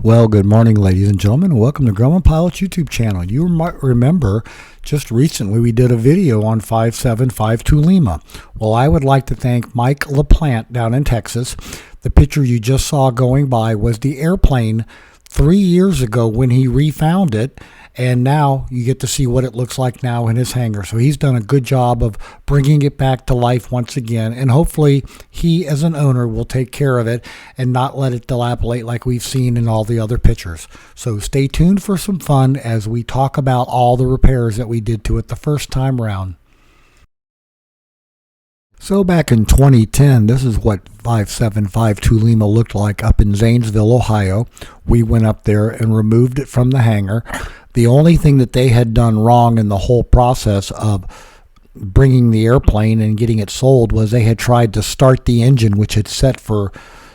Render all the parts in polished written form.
Well, good morning, ladies and gentlemen. Welcome to Grumman Pilot's YouTube channel. You might remember just recently we did a video on 5752 Lima. Well, I would like to thank Mike LaPlante down in Texas. The picture you just saw going by was the airplane 3 years ago when he refound it, and now you get to see what it looks like now in his hangar. So he's done a good job of bringing it back to life once again, and hopefully he as an owner will take care of it and not let it dilapidate like we've seen in all the other pictures. So stay tuned for some fun as we talk about all the repairs that we did to it the first time around. So back in 2010, this is what 5752 Lima looked like up in Zanesville, Ohio. We went up there and removed it from the hangar. The only thing that they had done wrong in the whole process of bringing the airplane and getting it sold was they had tried to start the engine, which had set for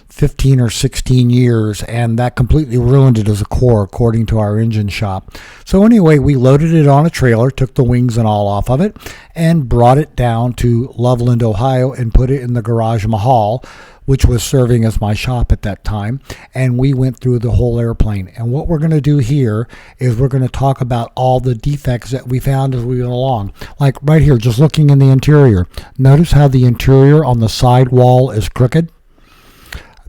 15 or 16 years, and that completely ruined it as a core, according to our engine shop. So anyway, we loaded it on a trailer, took the wings and all off of it, and brought it down to Loveland, Ohio, and put it in the garage mahal, which was serving as my shop at that time. And we went through the whole airplane. And what we're going to do here is we're going to talk about all the defects that we found as we went along. Like right here, just looking in the interior. Notice how the interior on the side wall is crooked?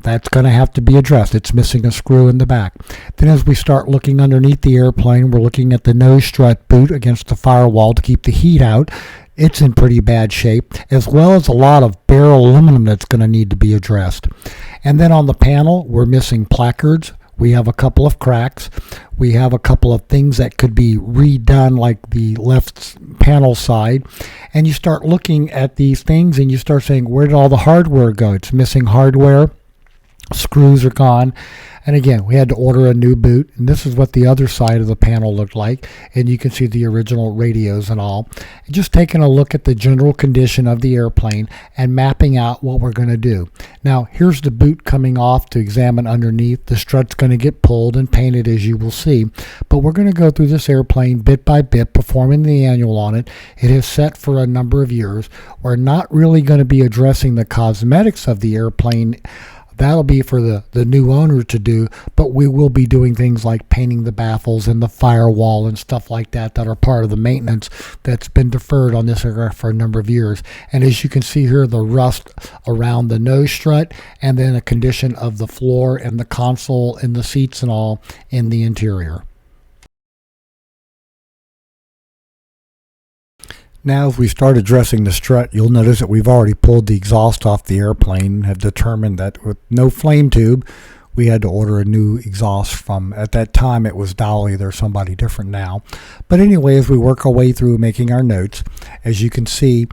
That's going to have to be addressed. It's missing a screw in the back. Then as we start looking underneath the airplane, we're looking at the nose strut boot against the firewall to keep the heat out. It's in pretty bad shape, as well as a lot of bare aluminum that's going to need to be addressed. And then on the panel, we're missing placards. We have a couple of cracks. We have a couple of things that could be redone, like the left panel side. And you start looking at these things and you start saying, where did all the hardware go? It's missing hardware. Screws are gone. And again, we had to order a new boot, and this is what the other side of the panel looked like, and you can see the original radios and all. And just taking a look at the general condition of the airplane and mapping out what we're going to do. Now here's the boot coming off to examine underneath. The strut's going to get pulled and painted, as you will see, but we're going to go through this airplane bit by bit, performing the annual on it. It is set for a number of years. We're not really going to be addressing the cosmetics of the airplane. That'll be for the new owner to do, but we will be doing things like painting the baffles and the firewall and stuff like that that are part of the maintenance that's been deferred on this aircraft for a number of years. And as you can see here, the rust around the nose strut, and then a condition of the floor and the console and the seats and all in the interior. Now, if we start addressing the strut, you'll notice that we've already pulled the exhaust off the airplane and have determined that with no flame tube, we had to order a new exhaust from, at that time, it was Dolly. There's somebody different now. But anyway, as we work our way through making our notes, as you can see,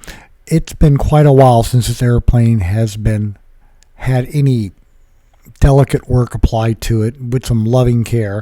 it's been quite a while since this airplane has had any delicate work applied to it with some loving care.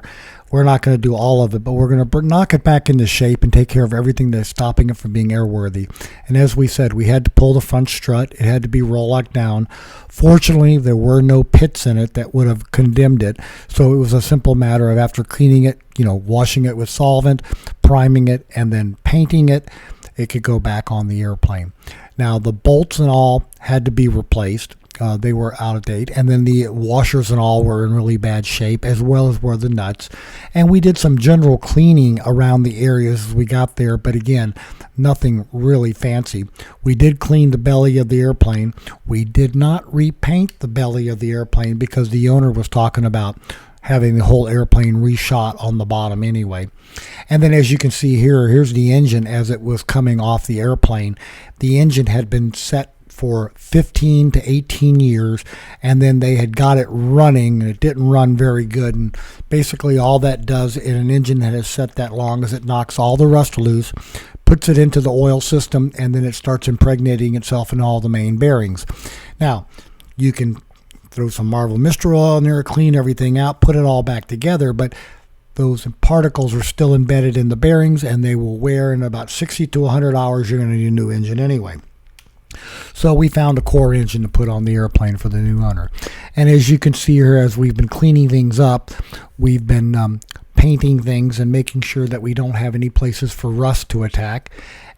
We're not going to do all of it, but we're going to knock it back into shape and take care of everything that's stopping it from being airworthy. And as we said, we had to pull the front strut. It had to be roll locked down. Fortunately, there were no pits in it that would have condemned it. So it was a simple matter of, after cleaning it, washing it with solvent, priming it, and then painting it, it could go back on the airplane. Now, the bolts and all had to be replaced. They were out of date, and then the washers and all were in really bad shape, as well as were the nuts. And we did some general cleaning around the areas as we got there, but again, nothing really fancy. We did clean the belly of the airplane. We did not repaint the belly of the airplane because the owner was talking about having the whole airplane reshot on the bottom anyway. And then as you can see here, here's the engine as it was coming off the airplane. The engine had been set for 15 to 18 years, and then they had got it running, and it didn't run very good. And basically all that does in an engine that has set that long is it knocks all the rust loose, puts it into the oil system, and then it starts impregnating itself in all the main bearings. Now, you can throw some Marvel Mist oil in there, clean everything out, put it all back together, but those particles are still embedded in the bearings, and they will wear. In about 60 to 100 hours, you're going to need a new engine anyway. So we found a core engine to put on the airplane for the new owner. And as you can see here, as we've been cleaning things up, we've been painting things and making sure that we don't have any places for rust to attack.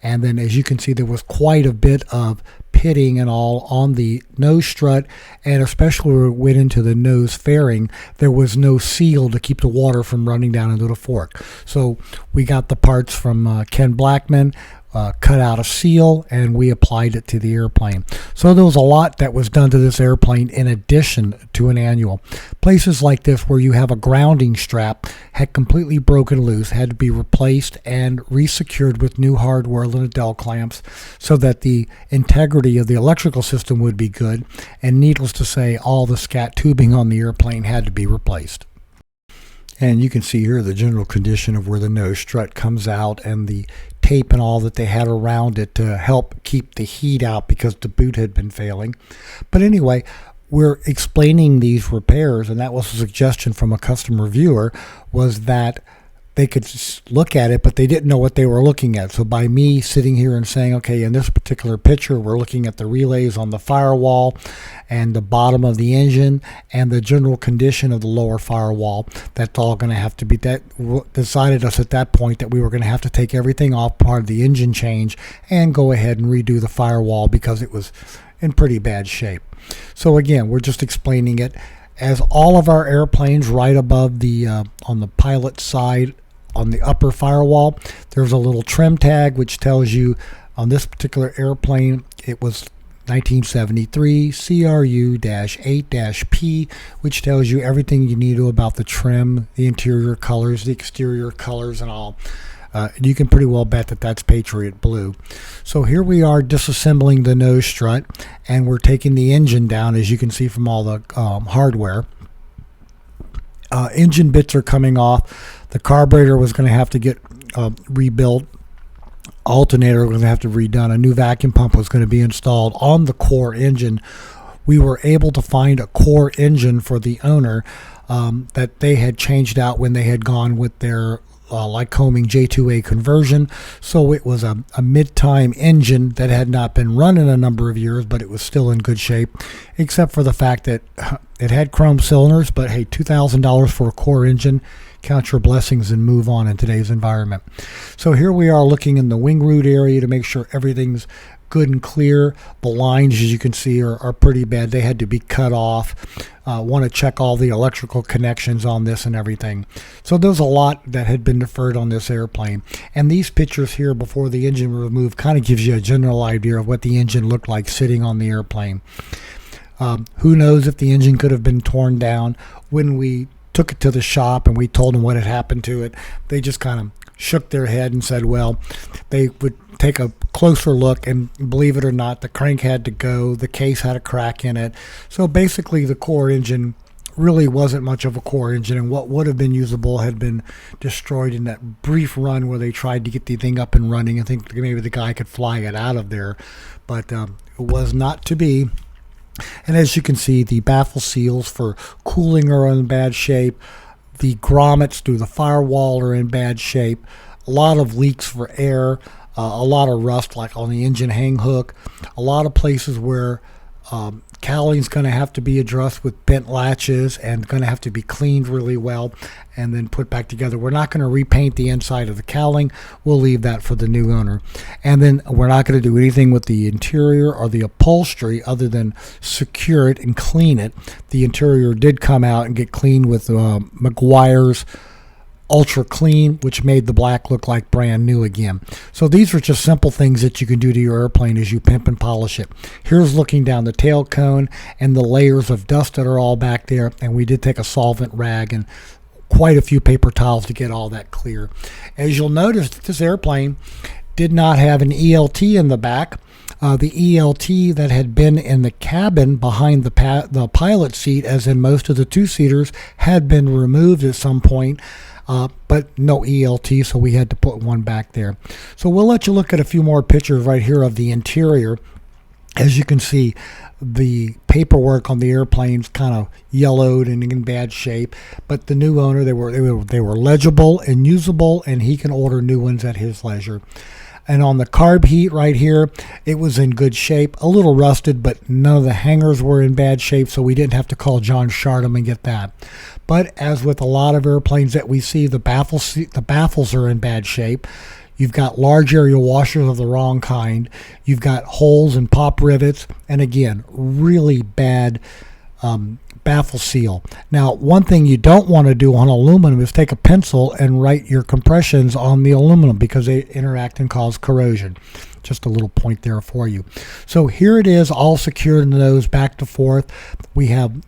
And then as you can see, there was quite a bit of pitting and all on the nose strut, and especially when it went into the nose fairing, there was no seal to keep the water from running down into the fork. So we got the parts from Ken Blackman, cut out a seal, and we applied it to the airplane. So there was a lot that was done to this airplane in addition to an annual. Places like this where you have a grounding strap had completely broken loose, had to be replaced and resecured with new hardware Linadel clamps so that the integrity of the electrical system would be good, and needless to say, all the scat tubing on the airplane had to be replaced. And you can see here the general condition of where the nose strut comes out and the tape and all that they had around it to help keep the heat out because the boot had been failing. But anyway, we're explaining these repairs, and that was a suggestion from a customer viewer, was that they could look at it, but they didn't know what they were looking at. So by me sitting here and saying, okay, in this particular picture, we're looking at the relays on the firewall and the bottom of the engine and the general condition of the lower firewall, that's all going to have to be, that decided us at that point that we were going to have to take everything off part of the engine change and go ahead and redo the firewall because it was in pretty bad shape. So again, we're just explaining it. As all of our airplanes right above the on the pilot side on the upper firewall, there's a little trim tag which tells you on this particular airplane it was 1973 CRU-8-P, which tells you everything you need to about the trim, the interior colors, the exterior colors, and all. You can pretty well bet that that's Patriot Blue. So here we are disassembling the nose strut, and we're taking the engine down, as you can see from all the hardware. Engine bits are coming off. The carburetor was going to have to get rebuilt. Alternator was going to have to be redone. A new vacuum pump was going to be installed on the core engine. We were able to find a core engine for the owner that they had changed out when they had gone with their Lycoming J2A conversion. So it was a mid-time engine that had not been run in a number of years, but it was still in good shape, except for the fact that it had chrome cylinders. But hey, $2,000 for a core engine, count your blessings and move on in today's environment. So here we are looking in the wing root area to make sure everything's good and clear. The lines, as you can see, are pretty bad. They had to be cut off. Want to check all the electrical connections on this and everything. So there's a lot that had been deferred on this airplane. And these pictures here before the engine was removed kind of gives you a general idea of what the engine looked like sitting on the airplane. Who knows if the engine could have been torn down. When we took it to the shop and we told them what had happened to it, they just kind of shook their head and said, well, they would take a closer look, and believe it or not, the crank had to go, the case had a crack in it. So basically the core engine really wasn't much of a core engine, and what would have been usable had been destroyed in that brief run where they tried to get the thing up and running. I think maybe the guy could fly it out of there, but it was not to be. And as you can see, the baffle seals for cooling are in bad shape. The grommets through the firewall are in bad shape. A lot of leaks for air. A lot of rust like on the engine hang hook. A lot of places where cowling's going to have to be addressed with bent latches and going to have to be cleaned really well and then put back together. We're not going to repaint the inside of the cowling. We'll leave that for the new owner. And then we're not going to do anything with the interior or the upholstery other than secure it and clean it. The interior did come out and get cleaned with McGuire's Ultra Clean, which made the black look like brand new again. So these are just simple things that you can do to your airplane as you pimp and polish it. Here's looking down the tail cone and the layers of dust that are all back there, and we did take a solvent rag and quite a few paper towels to get all that clear. As you'll notice, this airplane did not have an ELT in the back. The ELT that had been in the cabin behind the pilot seat, as in most of the two-seaters, had been removed at some point. But no ELT, so we had to put one back there. So we'll let you look at a few more pictures right here of the interior. As you can see, the paperwork on the airplane's kind of yellowed and in bad shape, but the new owner, they were legible and usable, and he can order new ones at his leisure. And on the carb heat right here, it was in good shape, a little rusted, but none of the hangers were in bad shape, so we didn't have to call John Shardham and get that. But as with a lot of airplanes that we see, the baffles are in bad shape. You've got large area washers of the wrong kind. You've got holes and pop rivets, and again, really bad baffle seal. Now, one thing you don't want to do on aluminum is take a pencil and write your compressions on the aluminum because they interact and cause corrosion. Just a little point there for you. So here it is, all secured in the nose back to forth. We have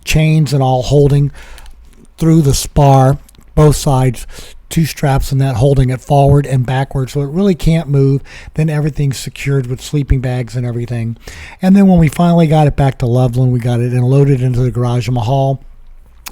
chains and all holding through the spar, both sides, 2 straps in that holding it forward and backward, so it really can't move. Then everything's secured with sleeping bags and everything. And then when we finally got it back to Loveland, we got it and loaded into the garage in the hall.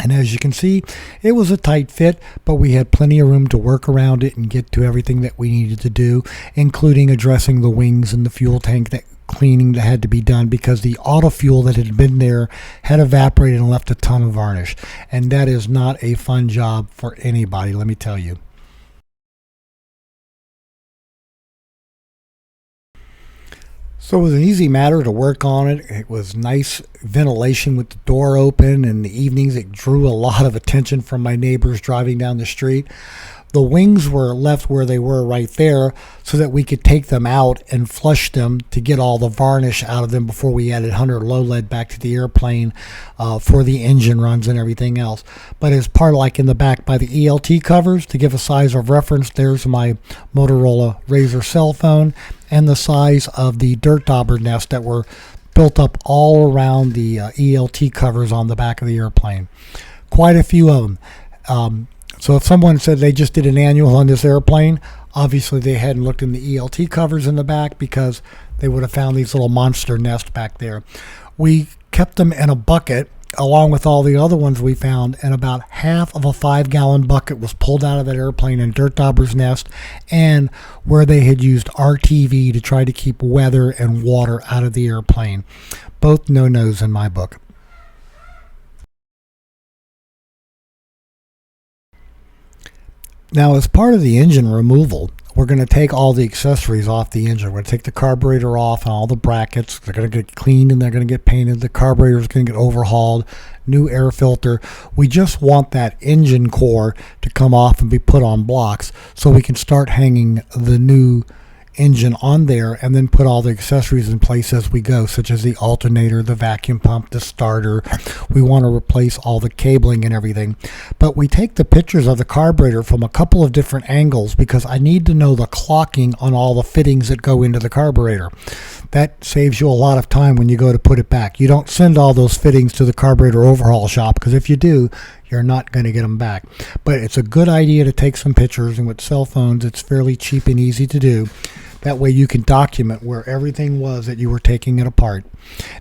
And as you can see, it was a tight fit, but we had plenty of room to work around it and get to everything that we needed to do, including addressing the wings and the fuel tank cleaning that had to be done because the auto fuel that had been there had evaporated and left a ton of varnish. And that is not a fun job for anybody, let me tell you. So it was an easy matter to work on it. It was nice ventilation with the door open. In the evenings, it drew a lot of attention from my neighbors driving down the street. The wings were left where they were right there so that we could take them out and flush them to get all the varnish out of them before we added 100 low lead back to the airplane for the engine runs and everything else. But as part, like in the back by the ELT covers, to give a size of reference, there's my Motorola Razr cell phone and the size of the dirt dauber nest that were built up all around the ELT covers on the back of the airplane. Quite a few of them. So if someone said they just did an annual on this airplane, obviously they hadn't looked in the ELT covers in the back because they would have found these little monster nests back there. We kept them in a bucket along with all the other ones we found, and about half of a 5-gallon bucket was pulled out of that airplane in dirt dauber's nest and where they had used RTV to try to keep weather and water out of the airplane. Both no-nos in my book. Now, as part of the engine removal, we're going to take all the accessories off the engine. We're going to take the carburetor off and all the brackets. They're going to get cleaned and they're going to get painted. The carburetor is going to get overhauled, new air filter. We just want that engine core to come off and be put on blocks so we can start hanging the new engine on there and then put all the accessories in place as we go, such as the alternator, the vacuum pump, the starter. We want to replace all the cabling and everything. But we take the pictures of the carburetor from a couple of different angles because I need to know the clocking on all the fittings that go into the carburetor. That saves you a lot of time when you go to put it back. You don't send all those fittings to the carburetor overhaul shop because if you do, you're not going to get them back. But it's a good idea to take some pictures, and with cell phones, it's fairly cheap and easy to do. That way you can document where everything was that you were taking it apart.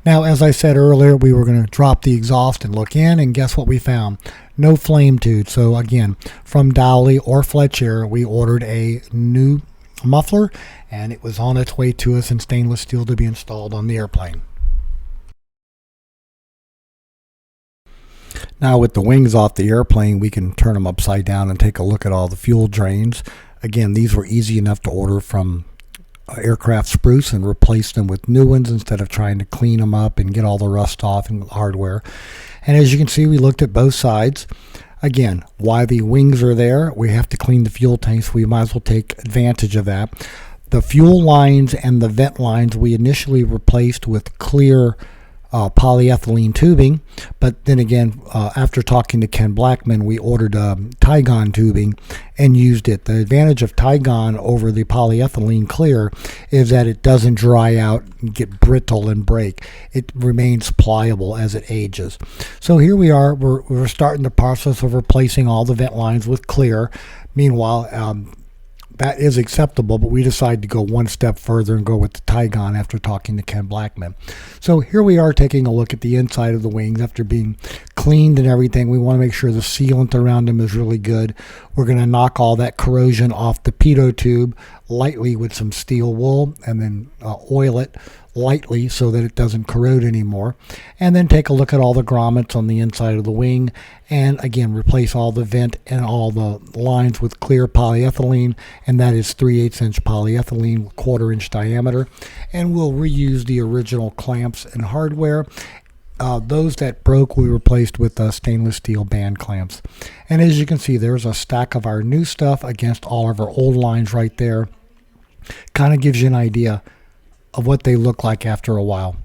Now, as I said earlier, we were going to drop the exhaust and look in, and guess what we found? No flame tube. So again, from Dowley or Fletcher, we ordered a new muffler, and it was on its way to us in stainless steel to be installed on the airplane. Now, with the wings off the airplane, we can turn them upside down and take a look at all the fuel drains. Again, these were easy enough to order from Aircraft Spruce and replace them with new ones instead of trying to clean them up and get all the rust off and hardware. And as you can see, we looked at both sides. Again, why the wings are there, we have to clean the fuel tanks. We might as well take advantage of that. The fuel lines and the vent lines we initially replaced with clear polyethylene tubing, but then again, after talking to Ken Blackman, we ordered Tygon tubing and used it. The advantage of Tygon over the polyethylene clear is that it doesn't dry out and get brittle and break. It remains pliable as it ages. So here we are, we're starting the process of replacing all the vent lines with clear. Meanwhile, that is acceptable, but we decided to go one step further and go with the Tygon after talking to Ken Blackman. So here we are taking a look at the inside of the wings after being cleaned and everything. We want to make sure the sealant around them is really good. We're going to knock all that corrosion off the pitot tube lightly with some steel wool and then oil it lightly so that it doesn't corrode anymore, and then take a look at all the grommets on the inside of the wing, and again replace all the vent and all the lines with clear polyethylene, and that is 3/8 inch polyethylene, 1/4 inch diameter, and we'll reuse the original clamps and hardware. those that broke we replaced with stainless steel band clamps. And as you can see, there's a stack of our new stuff against all of our old lines right there. Kind of gives you an idea of what they look like after a while.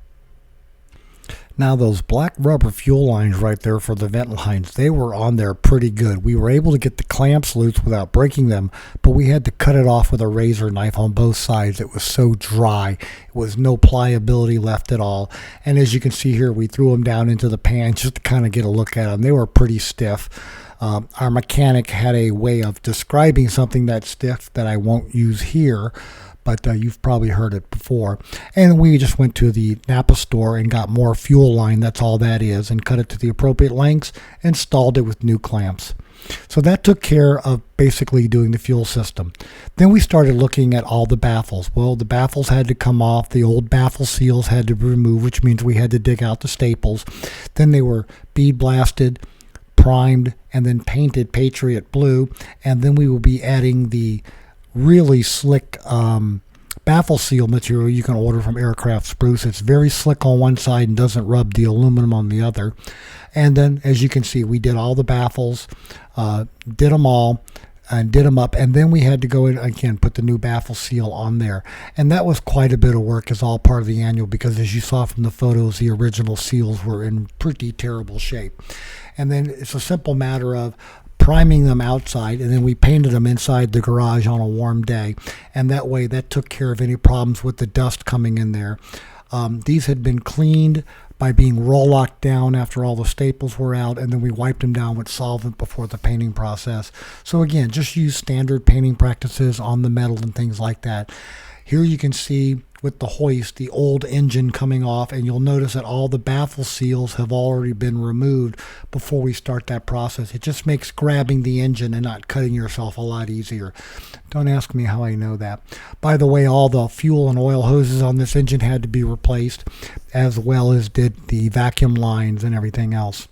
Now those black rubber fuel lines right there for the vent lines, they were on there pretty good. We were able to get the clamps loose without breaking them, but we had to cut it off with a razor knife on both sides. It was so dry. It was no pliability left at all. And as you can see here, we threw them down into the pan just to kind of get a look at them. They were pretty stiff. Our mechanic had a way of describing something that stiff that I won't use here, but you've probably heard it before. And we just went to the Napa store and got more fuel line, that's all that is, and cut it to the appropriate lengths, installed it with new clamps. So that took care of basically doing the fuel system. Then we started looking at all the baffles. Well, the baffles had to come off, the old baffle seals had to be removed, which means we had to dig out the staples. Then they were bead blasted, primed, and then painted Patriot blue, and then we will be adding the really slick baffle seal material you can order from Aircraft Spruce. It's very slick on one side and doesn't rub the aluminum on the other. And then, as you can see, we did all the baffles, did them all, and did them up. And then we had to go in again, put the new baffle seal on there. And that was quite a bit of work as all part of the annual, because as you saw from the photos, the original seals were in pretty terrible shape. And then it's a simple matter of priming them outside, and then we painted them inside the garage on a warm day, and that way that took care of any problems with the dust coming in there. These had been cleaned by being roll locked down after all the staples were out, and then we wiped them down with solvent before the painting process. So again, just use standard painting practices on the metal and things like that. Here you can see with the hoist the old engine coming off, and you'll notice that all the baffle seals have already been removed before we start that process. It just makes grabbing the engine and not cutting yourself a lot easier. Don't ask me how I know that. By the way, all the fuel and oil hoses on this engine had to be replaced, as well as did the vacuum lines and everything else.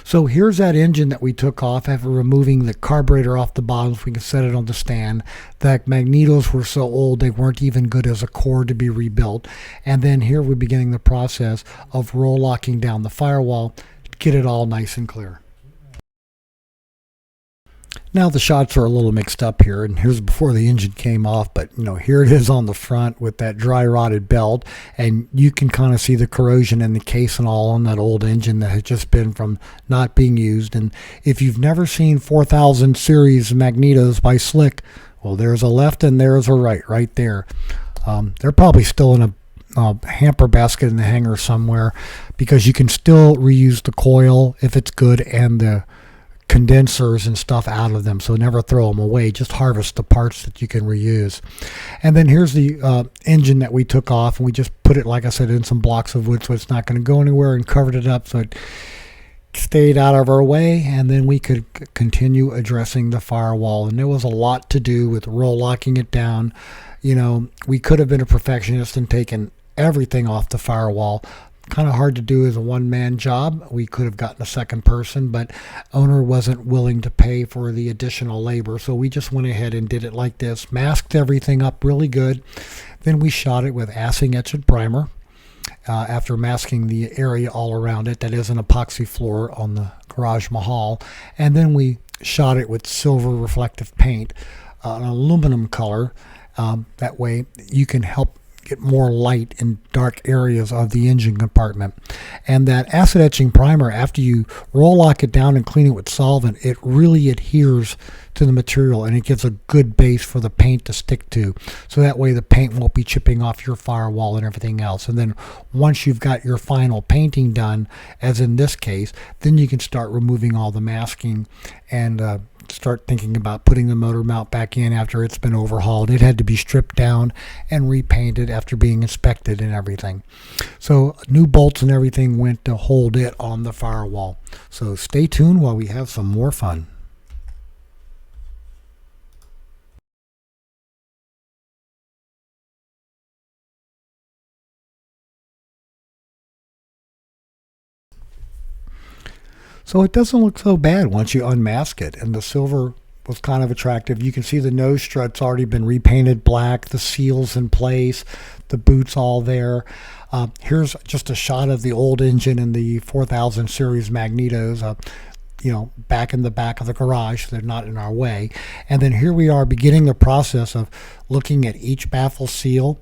So here's that engine that we took off after removing the carburetor off the bottom so we can set it on the stand. The magnetos were so old they weren't even good as a core to be rebuilt. And then here we're beginning the process of roll locking down the firewall to get it all nice and clear. Now the shots are a little mixed up here, and here's before the engine came off, but here it is on the front with that dry rotted belt, and you can kind of see the corrosion in the case and all on that old engine that has just been from not being used. And if you've never seen 4000 series magnetos by Slick, well, there's a left and there's a right there. They're probably still in a hamper basket in the hangar somewhere, because you can still reuse the coil if it's good and the condensers and stuff out of them, so never throw them away, just harvest the parts that you can reuse. And then here's the engine that we took off, and we just put it, like I said, in some blocks of wood so it's not going to go anywhere, and covered it up so it stayed out of our way, and then we could continue addressing the firewall. And there was a lot to do with roll locking it down. We could have been a perfectionist and taken everything off the firewall. Kind of hard to do as a one-man job. We could have gotten a second person, but owner wasn't willing to pay for the additional labor, so we just went ahead and did it like this, masked everything up really good. Then we shot it with acid etched primer after masking the area all around it. That is an epoxy floor on the garage mahal. And then we shot it with silver reflective paint, an aluminum color. That way you can help get more light in dark areas of the engine compartment. And that acid etching primer, after you roll lock it down and clean it with solvent, it really adheres to the material, and it gives a good base for the paint to stick to, so that way the paint won't be chipping off your firewall and everything else. And then once you've got your final painting done, as in this case, then you can start removing all the masking and start thinking about putting the motor mount back in after it's been overhauled. It had to be stripped down and repainted after being inspected and everything. So new bolts and everything went to hold it on the firewall. So stay tuned while we have some more fun. So it doesn't look so bad once you unmask it, and the silver was kind of attractive. You can see the nose strut's already been repainted black, the seals in place, the boots all there. Here's just a shot of the old engine in the 4000 series magnetos, back in the back of the garage, so they're not in our way. And then here we are beginning the process of looking at each baffle seal,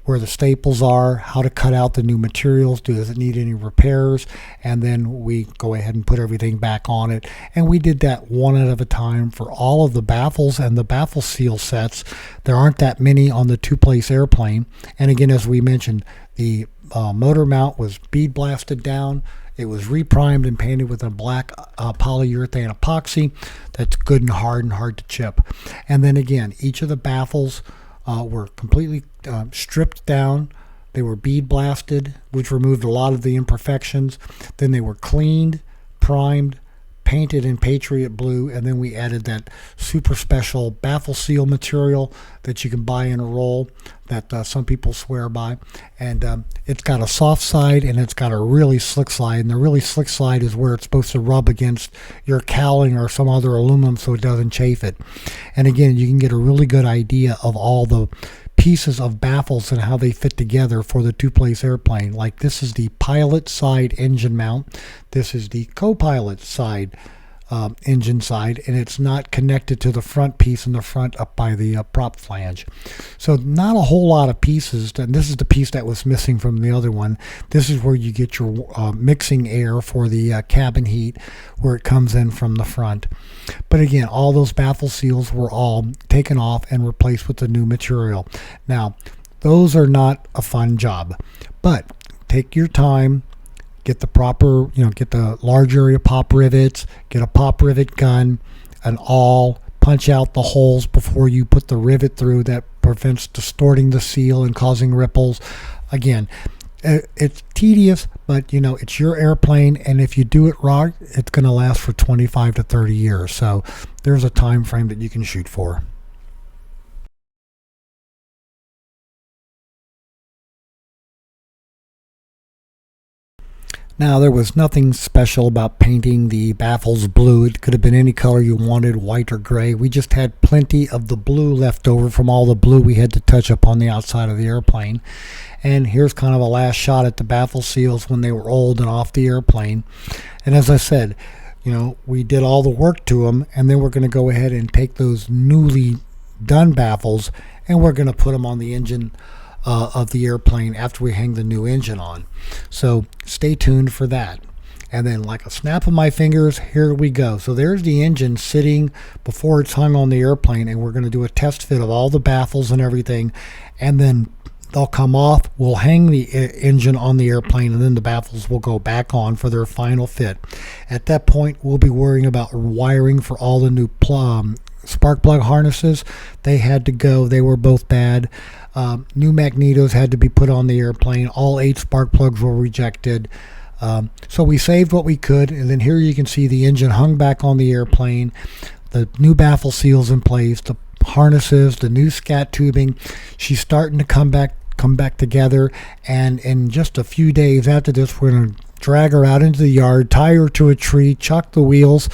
where the staples are, how to cut out the new materials, does it need any repairs, and then we go ahead and put everything back on it. And we did that one at a time for all of the baffles and the baffle seal sets. There aren't that many on the two-place airplane. And again, as we mentioned, the motor mount was bead blasted down. It was reprimed and painted with a black polyurethane epoxy that's good and hard to chip. And then again, each of the baffles were completely stripped down. They were bead blasted, which removed a lot of the imperfections. Then they were cleaned, primed, painted in Patriot Blue, and then we added that super special baffle seal material that you can buy in a roll that some people swear by. And it's got a soft side and it's got a really slick side, and the really slick side is where it's supposed to rub against your cowling or some other aluminum so it doesn't chafe it. And again, you can get a really good idea of all the pieces of baffles and how they fit together for the two-place airplane. Like, this is the pilot side engine mount, this is the co-pilot side engine side, and it's not connected to the front piece in the front up by the prop flange. So not a whole lot of pieces, and this is the piece that was missing from the other one. This is where you get your mixing air for the cabin heat, where it comes in from the front. But again, all those baffle seals were all taken off and replaced with the new material. Now, those are not a fun job, but take your time. Get the proper, get the large area pop rivets, get a pop rivet gun, an awl, punch out the holes before you put the rivet through. That prevents distorting the seal and causing ripples. Again, it's tedious, but it's your airplane, and if you do it right, it's going to last for 25 to 30 years. So there's a time frame that you can shoot for. Now, there was nothing special about painting the baffles blue. It could have been any color you wanted, white or gray. We just had plenty of the blue left over from all the blue we had to touch up on the outside of the airplane. And here's kind of a last shot at the baffle seals when they were old and off the airplane. And as I said, we did all the work to them, and then we're going to go ahead and take those newly done baffles and we're going to put them on the engine of the airplane after we hang the new engine on. So stay tuned for that. And then, like a snap of my fingers, here we go. So there's the engine sitting before it's hung on the airplane, and we're going to do a test fit of all the baffles and everything, and then they'll come off. We'll hang the engine on the airplane, and then the baffles will go back on for their final fit. At that point, we'll be worrying about wiring for all the new spark plug harnesses. They had to go. They were both bad. New magnetos had to be put on the airplane. All 8 spark plugs were rejected. So we saved what we could, and then here you can see the engine hung back on the airplane, the new baffle seals in place, the harnesses, the new scat tubing. She's starting to come back together, and in just a few days after this, we're going to drag her out into the yard, tie her to a tree, chuck the wheels,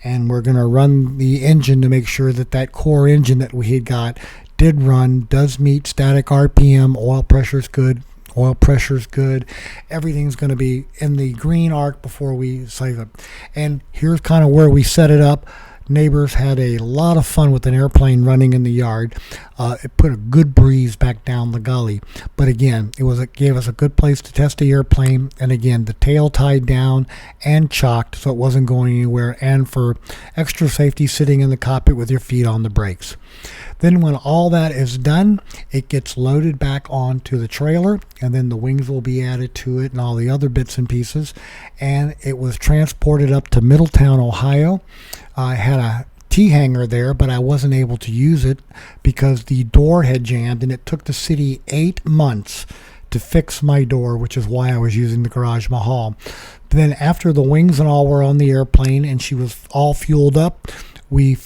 and we're going to run the engine to make sure that that core engine that we had got did run, does meet static RPM, oil pressure's good, everything's going to be in the green arc before we save it. And here's kind of where we set it up. Neighbors had a lot of fun with an airplane running in the yard. It put a good breeze back down the gully. But again, it gave us a good place to test the airplane. And again, the tail tied down and chocked so it wasn't going anywhere. And for extra safety, sitting in the cockpit with your feet on the brakes. Then when all that is done, it gets loaded back onto the trailer, and then the wings will be added to it and all the other bits and pieces. And it was transported up to Middletown, Ohio. I had a T-hanger there, but I wasn't able to use it because the door had jammed, and it took the city 8 months to fix my door, which is why I was using the Garage Mahal. Then after the wings and all were on the airplane and she was all fueled up, we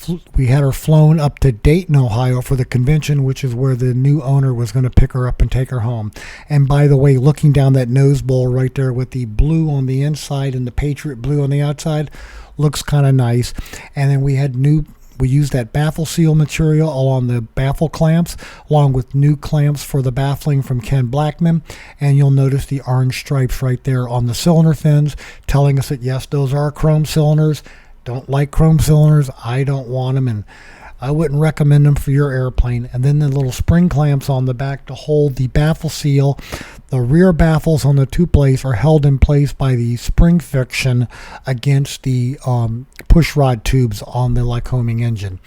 had her flown up to Dayton, Ohio for the convention, which is where the new owner was going to pick her up and take her home. And by the way, looking down that nose bowl right there with the blue on the inside and the Patriot Blue on the outside, looks kind of nice. And then we had new We used that baffle seal material along the baffle clamps, along with new clamps for the baffling from Ken Blackman. And you'll notice the orange stripes right there on the cylinder fins, telling us that yes, those are chrome cylinders. Don't like chrome cylinders. I don't want them, and I wouldn't recommend them for your airplane. And then the little spring clamps on the back to hold the baffle seal. The rear baffles on the two-place are held in place by the spring friction against the push rod tubes on the Lycoming engine.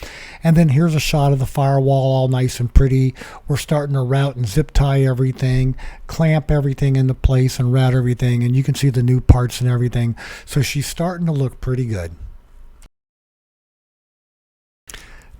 And then here's a shot of the firewall, all nice and pretty. We're starting to route and zip tie everything, clamp everything into place and route everything, and you can see the new parts and everything. So she's starting to look pretty good.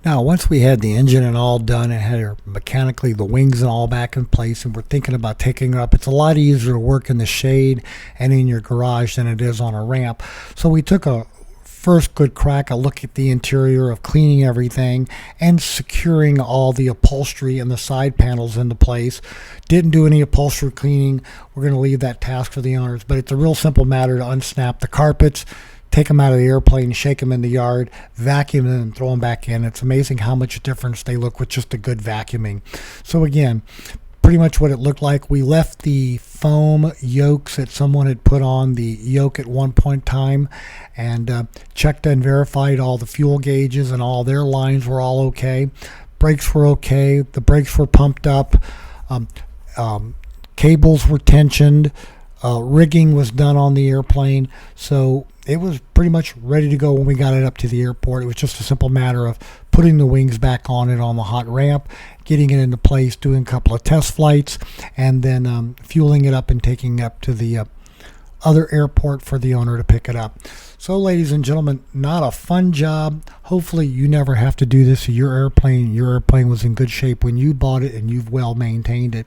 Now, once we had the engine and all done and had her mechanically the wings and all back in place, and we're thinking about taking her up, it's a lot easier to work in the shade and in your garage than it is on a ramp. So we took a first good crack, a look at the interior of cleaning everything and securing all the upholstery and the side panels into place. Didn't do any upholstery cleaning. We're going to leave that task for the owners, but it's a real simple matter to unsnap the carpets, take them out of the airplane, shake them in the yard, vacuum them, and throw them back in. It's amazing how much difference they look with just a good vacuuming. So again, pretty much what it looked like. We left the foam yokes that someone had put on the yoke at one point in time, and checked and verified all the fuel gauges and all their lines were all okay. Brakes were okay. The brakes were pumped up. Cables were tensioned. Rigging was done on the airplane, so it was pretty much ready to go when we got it up to the airport. It was just a simple matter of putting the wings back on it on the hot ramp, getting it into place, doing a couple of test flights, and then fueling it up and taking it up to the other airport for the owner to pick it up. So, ladies and gentlemen, not a fun job. Hopefully you never have to do this to your airplane. Your airplane was in good shape when you bought it and you've well maintained it.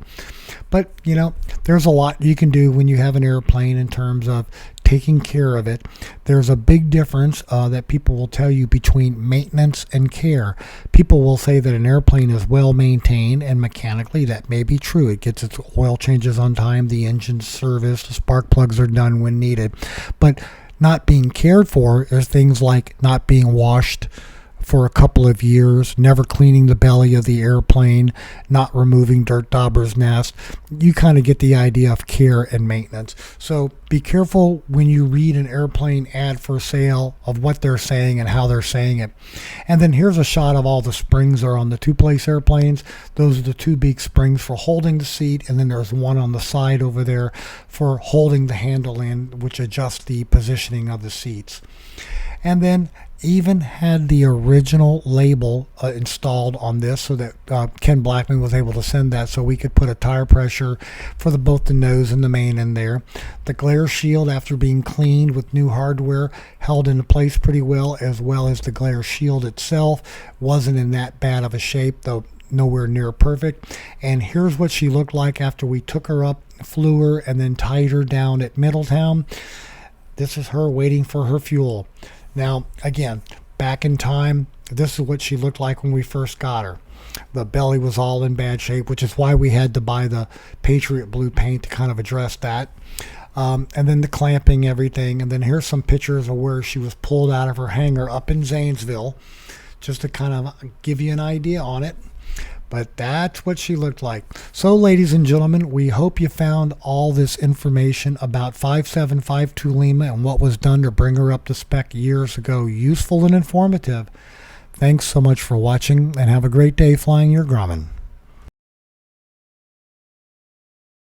But, you know, there's a lot you can do when you have an airplane in terms of taking care of it. There's a big difference that people will tell you between maintenance and care. People will say that an airplane is well maintained, and mechanically that may be true. It gets its oil changes on time, the engine's serviced, the spark plugs are done when needed. But not being cared for is things like not being washed for a couple of years, never cleaning the belly of the airplane, not removing dirt dauber's nest. You kind of get the idea of care and maintenance. So be careful when you read an airplane ad for sale of what they're saying and how they're saying it. And then here's a shot of all the springs that are on the two-place airplanes. Those are the two big springs for holding the seat, and then there's one on the side over there for holding the handle in, which adjusts the positioning of the seats. And then even had the original label installed on this, so that Ken Blackman was able to send that so we could put a tire pressure for both the nose and the main in there. The glare shield, after being cleaned with new hardware, held into place pretty well as the glare shield itself. Wasn't in that bad of a shape, though nowhere near perfect. And here's what she looked like after we took her up, flew her, and then tied her down at Middletown. This is her waiting for her fuel. Now, again, back in time, this is what she looked like when we first got her. The belly was all in bad shape, which is why we had to buy the Patriot Blue paint to kind of address that. And then the clamping, everything. And then here's some pictures of where she was pulled out of her hangar up in Zanesville, just to kind of give you an idea on it. But that's what she looked like. So, ladies and gentlemen, we hope you found all this information about 5752 Lima and what was done to bring her up to spec years ago useful and informative. Thanks so much for watching, and have a great day flying your Grumman.